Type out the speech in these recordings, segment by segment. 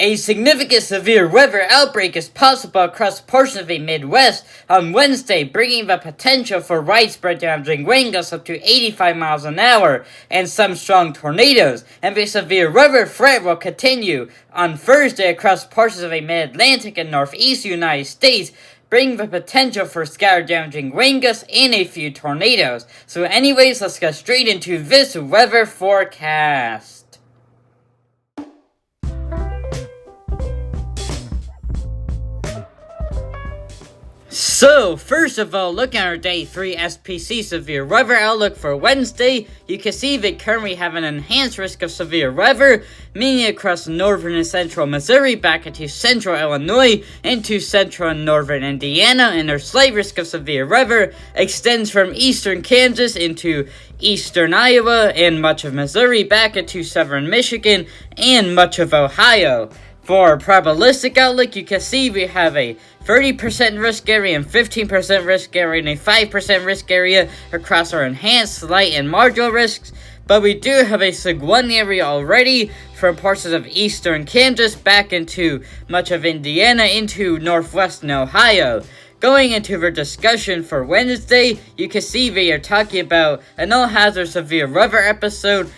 A significant severe weather outbreak is possible across portions of the Midwest on Wednesday, bringing the potential for widespread damaging wind gusts up to 85 miles an hour and some strong tornadoes. And the severe weather threat will continue on Thursday across portions of the Mid-Atlantic and Northeast United States, bringing the potential for scattered damaging wind gusts and a few tornadoes. So anyways, let's get straight into this weather forecast. So, first of all, looking at our Day 3 SPC severe weather outlook for Wednesday, you can see they currently have an enhanced risk of severe weather, meaning across northern and central Missouri, back into central Illinois, into central and northern Indiana, and their slight risk of severe weather extends from eastern Kansas into eastern Iowa and much of Missouri, back into southern Michigan and much of Ohio. For our probabilistic outlook, you can see we have a 30% risk area and 15% risk area and a 5% risk area across our enhanced, slight, and marginal risks. But we do have a SIG-1 area already from parts of eastern Kansas back into much of Indiana into northwestern Ohio. Going into the discussion for Wednesday, you can see we are talking about an all-hazard severe weather episode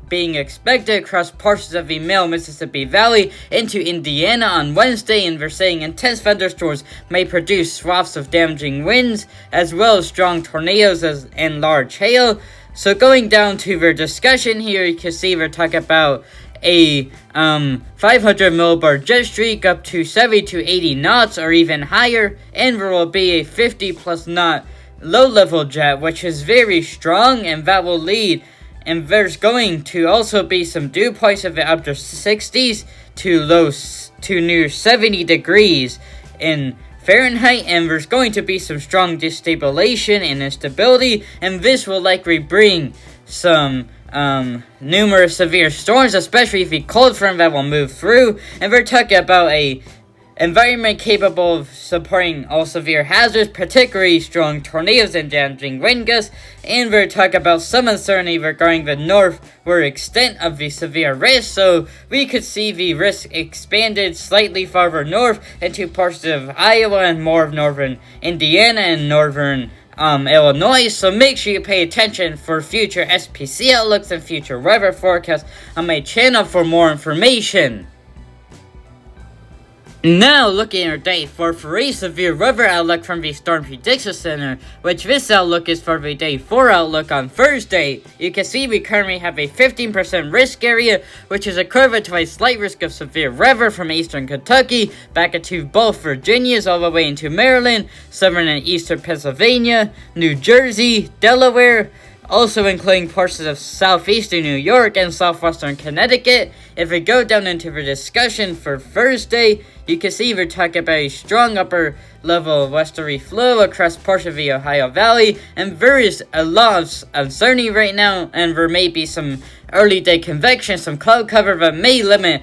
being expected across portions of the Middle Mississippi Valley into Indiana on Wednesday, and we're saying intense thunderstorms may produce swaths of damaging winds, as well as strong tornadoes and large hail. So going down to the discussion here, you can see we're talking about a 500 millibar jet streak up to 70 to 80 knots or even higher, and there will be a 50 plus knot low level jet, which is very strong, and that will lead, and there's going to also be some dew points of the upper 60s to near 70 degrees in Fahrenheit, and there's going to be some strong destabilization and instability, and this will likely bring some numerous severe storms, especially if the cold front that will move through. And we're talking about a environment capable of supporting all severe hazards, particularly strong tornadoes and damaging wind gusts. And we're talking about some uncertainty regarding the northward extent of the severe risk, so we could see the risk expanded slightly farther north into parts of Iowa and more of northern Indiana and northern Illinois. So make sure you pay attention for future SPC outlooks and future weather forecasts on my channel for more information. Now looking at our Day 4 for a severe weather outlook from the Storm Prediction Center, which this outlook is for the Day 4 outlook on Thursday. You can see we currently have a 15% risk area, which is equivalent to a slight risk of severe weather from eastern Kentucky back into both Virginias all the way into Maryland, southern and eastern Pennsylvania, New Jersey, Delaware, also including portions of southeastern New York and southwestern Connecticut. If we go down into the discussion for Thursday, you can see we're talking about a strong upper level westerly flow across parts of the Ohio Valley, and there is a lot of uncertainty right now, and there may be some early day convection, some cloud cover that may limit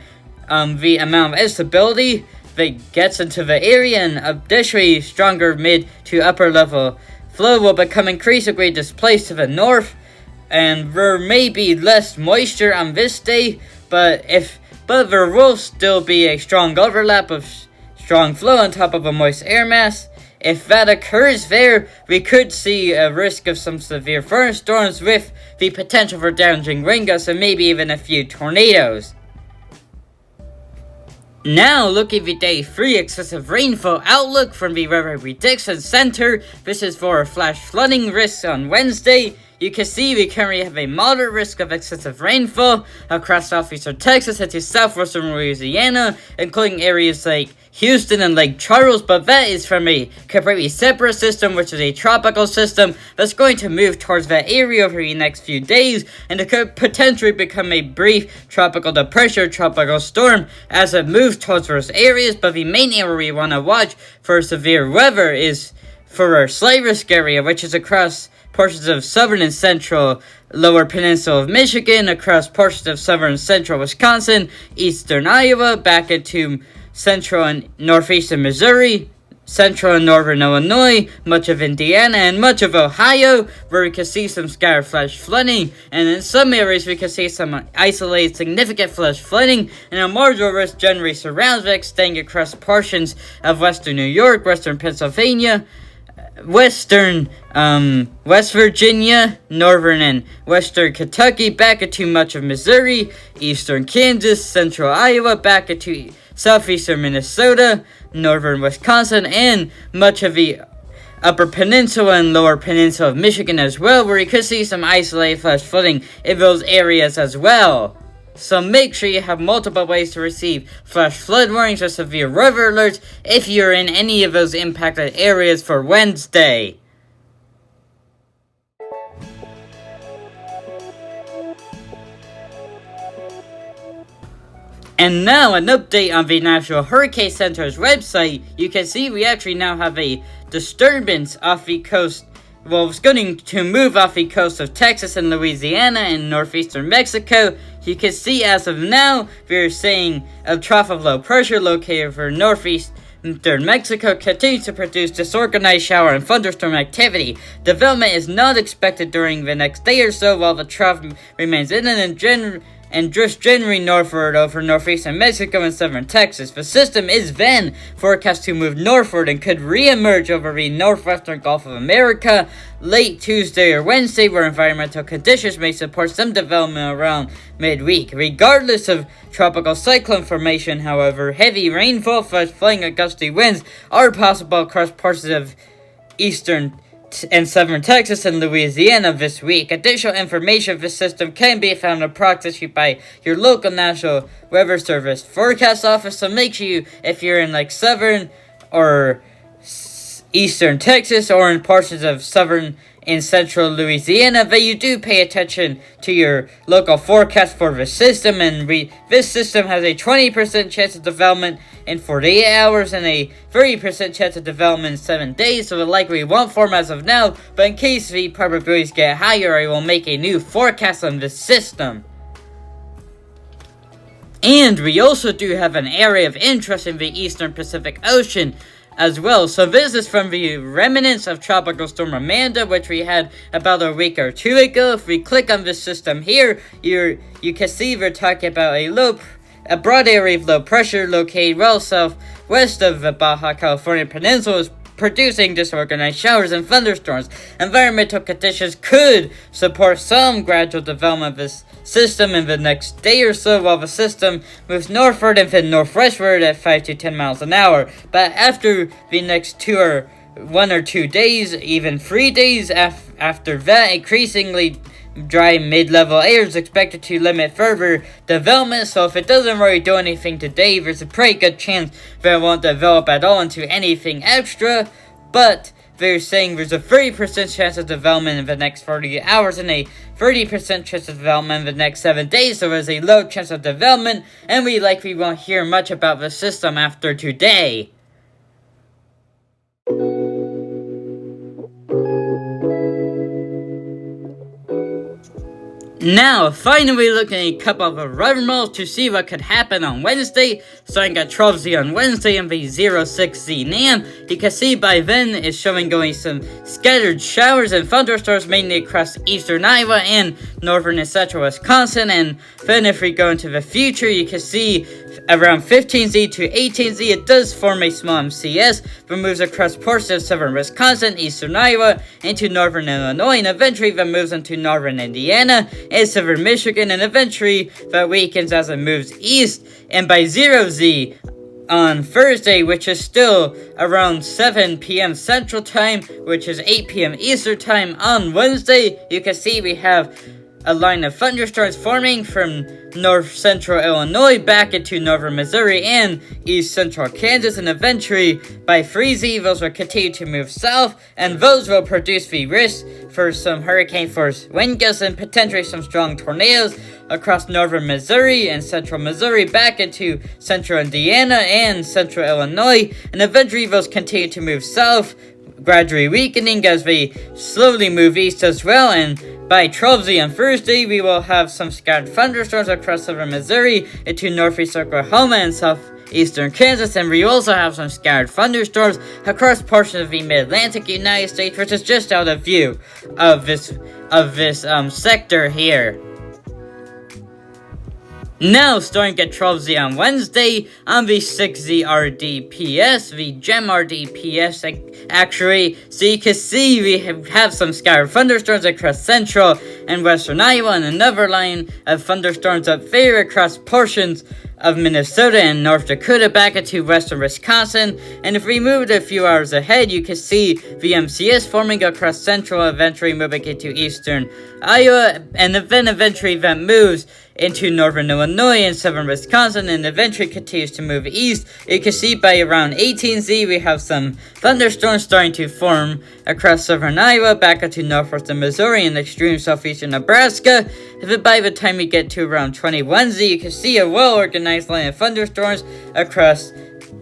the amount of instability that gets into the area, and additionally stronger mid to upper level flow will become increasingly displaced to the north, and there may be less moisture on this day, but there will still be a strong overlap of strong flow on top of a moist air mass. If that occurs there, we could see a risk of some severe thunderstorms with the potential for damaging wind gusts and maybe even a few tornadoes. Now, looking at the Day 3 excessive rainfall outlook from the Weather Prediction Center. This is for flash flooding risks on Wednesday. You can see we currently have a moderate risk of excessive rainfall across southeastern Texas into southwestern Louisiana, including areas like Houston and Lake Charles, but that is from a completely separate system, which is a tropical system that's going to move towards that area over the next few days, and it could potentially become a brief tropical depression or tropical storm as it moves towards those areas. But the main area we want to watch for severe weather is for our slight risk area, which is across portions of southern and central lower peninsula of Michigan, across portions of southern and central Wisconsin, eastern Iowa, back into central and northeastern Missouri, central and northern Illinois, much of Indiana, and much of Ohio, where we can see some scattered flash flooding, and in some areas we can see some isolated significant flash flooding, and a marginal risk generally surrounds it, extending across portions of western New York, western Pennsylvania, western West Virginia, northern and western Kentucky, back into much of Missouri, eastern Kansas, central Iowa, back into southeastern Minnesota, northern Wisconsin, and much of the upper peninsula and lower peninsula of Michigan as well, where you could see some isolated flash flooding in those areas as well. So make sure you have multiple ways to receive flash flood warnings or severe weather alerts if you're in any of those impacted areas for Wednesday. And now an update on the National Hurricane Center's website. You can see we actually now have a disturbance off the coast. Well, it's going to move off the coast of Texas and Louisiana and northeastern Mexico. You can see as of now, we're seeing a trough of low pressure located over northeastern Mexico continues to produce disorganized shower and thunderstorm activity. Development is not expected during the next day or so, while the trough remains in and drifts generally northward over northeastern Mexico and southern Texas. The system is then forecast to move northward and could re-emerge over the northwestern Gulf of America late Tuesday or Wednesday, where environmental conditions may support some development around midweek. Regardless of tropical cyclone formation, however, heavy rainfall, flash flooding, and gusty winds are possible across parts of eastern and southern Texas and Louisiana this week. Additional information of this system can be found approximately by your local National Weather Service forecast office, so make sure if you're in like southern or eastern Texas or in portions of southern and central Louisiana that you do pay attention to your local forecast for the system. And this system has a 20% chance of development in 48 hours and a 30% chance of development in 7 days, so it likely won't form as of now, but in case the probabilities get higher, I will make a new forecast on this system. And we also do have an area of interest in the eastern Pacific Ocean as well. So this is from the remnants of Tropical Storm Amanda, which we had about a week or two ago. If we click on this system here, you can see we're talking about a broad area of low pressure located well southwest of the Baja California Peninsula is producing disorganized showers and thunderstorms. Environmental conditions could support some gradual development of this system in the next day or so, while the system moves northward and then northwestward at 5 to 10 miles an hour. But after the next 1 or 2 days, even 3 days after that, increasingly dry mid-level air is expected to limit further development, so if it doesn't really do anything today, there's a pretty good chance that it won't develop at all into anything extra. But they're saying there's a 30% chance of development in the next 48 hours and a 30% chance of development in the next 7 days, so there's a low chance of development, and we likely won't hear much about the system after today. Now, finally looking at a couple of weather models to see what could happen on Wednesday. Starting at 12Z on Wednesday and the 06Z NAM. You can see by then it's showing going some scattered showers and thunderstorms mainly across eastern Iowa and northern and central Wisconsin. And then if we go into the future, you can see around 15Z to 18Z, it does form a small MCS, but moves across portions of southern Wisconsin, eastern Iowa, into northern Illinois, and eventually that moves into northern Indiana and southern Michigan, and eventually that weakens as it moves east. And by 0Z on Thursday, which is still around 7 p.m. Central Time, which is 8 p.m. Eastern Time on Wednesday, you can see we have a line of thunderstorms forming from north central Illinois back into northern Missouri and east central Kansas, and eventually by 3Z those will continue to move south, and those will produce the risk for some hurricane force wind gusts and potentially some strong tornadoes across northern Missouri and central Missouri back into central Indiana and central Illinois, and eventually those continue to move south, gradually weakening as they slowly move east as well. And by 12Z on Thursday, we will have some scattered thunderstorms across southern Missouri into northeast Oklahoma and eastern Kansas, and we also have some scattered thunderstorms across portions of the mid-Atlantic United States, which is just out of view of this sector here. Now, starting at 12Z on Wednesday, on the 6Z RDPS, the GEM RDPS actually, so you can see we have some scattered thunderstorms across central and western Iowa, and another line of thunderstorms up there across portions of Minnesota and North Dakota back into western Wisconsin. And if we move it a few hours ahead, you can see the MCS forming across central, eventually moving into eastern Iowa, and then eventually that moves into northern Illinois and southern Wisconsin, and eventually continues to move east. You can see by around 18Z, we have some thunderstorms starting to form across southern Iowa, back into northwestern Missouri and extreme southeastern Nebraska. But by the time we get to around 21Z, you can see a well-organized line of thunderstorms across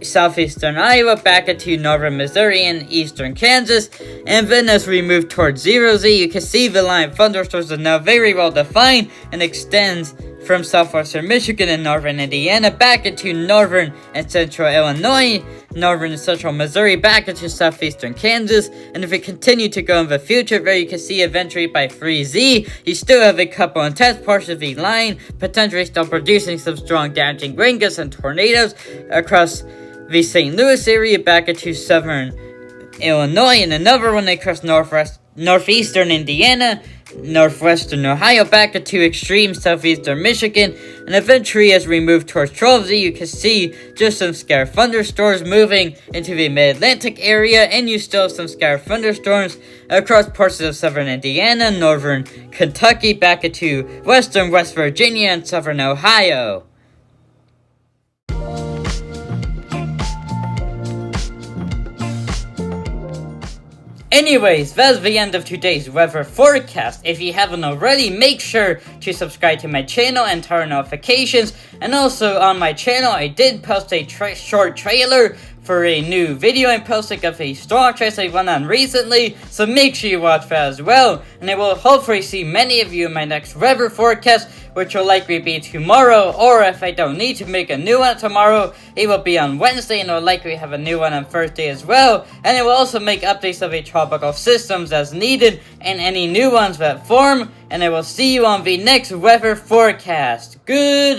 southeastern Iowa, back into northern Missouri and eastern Kansas. And then as we move towards 0Z, you can see the line of thunderstorms is now very well defined and extends from southwestern Michigan and northern Indiana back into northern and central Illinois, northern and central Missouri, back into southeastern Kansas. And if we continue to go in the future, there you can see eventually by 3Z, you still have a couple intense portions of the line, potentially still producing some strong damaging wind gusts and tornadoes across the St. Louis area, back into southern Illinois, and another one across northeastern Indiana, northwestern Ohio, back into extreme southeastern Michigan. And eventually, as we move towards 12Z, you can see just some scattered thunderstorms moving into the mid-Atlantic area, and you still have some scattered thunderstorms across parts of southern Indiana, northern Kentucky, back into western West Virginia and southern Ohio. Anyways, that's the end of today's weather forecast. If you haven't already, make sure to subscribe to my channel and turn on notifications. And also on my channel, I did post a short trailer for a new video I'm posting of a storm trace I went on recently, so make sure you watch that as well. And I will hopefully see many of you in my next weather forecast, which will likely be tomorrow, or if I don't need to make a new one tomorrow, it will be on Wednesday, and I will likely have a new one on Thursday as well. And I will also make updates of the tropical systems as needed, and any new ones that form. And I will see you on the next weather forecast. Goodbye.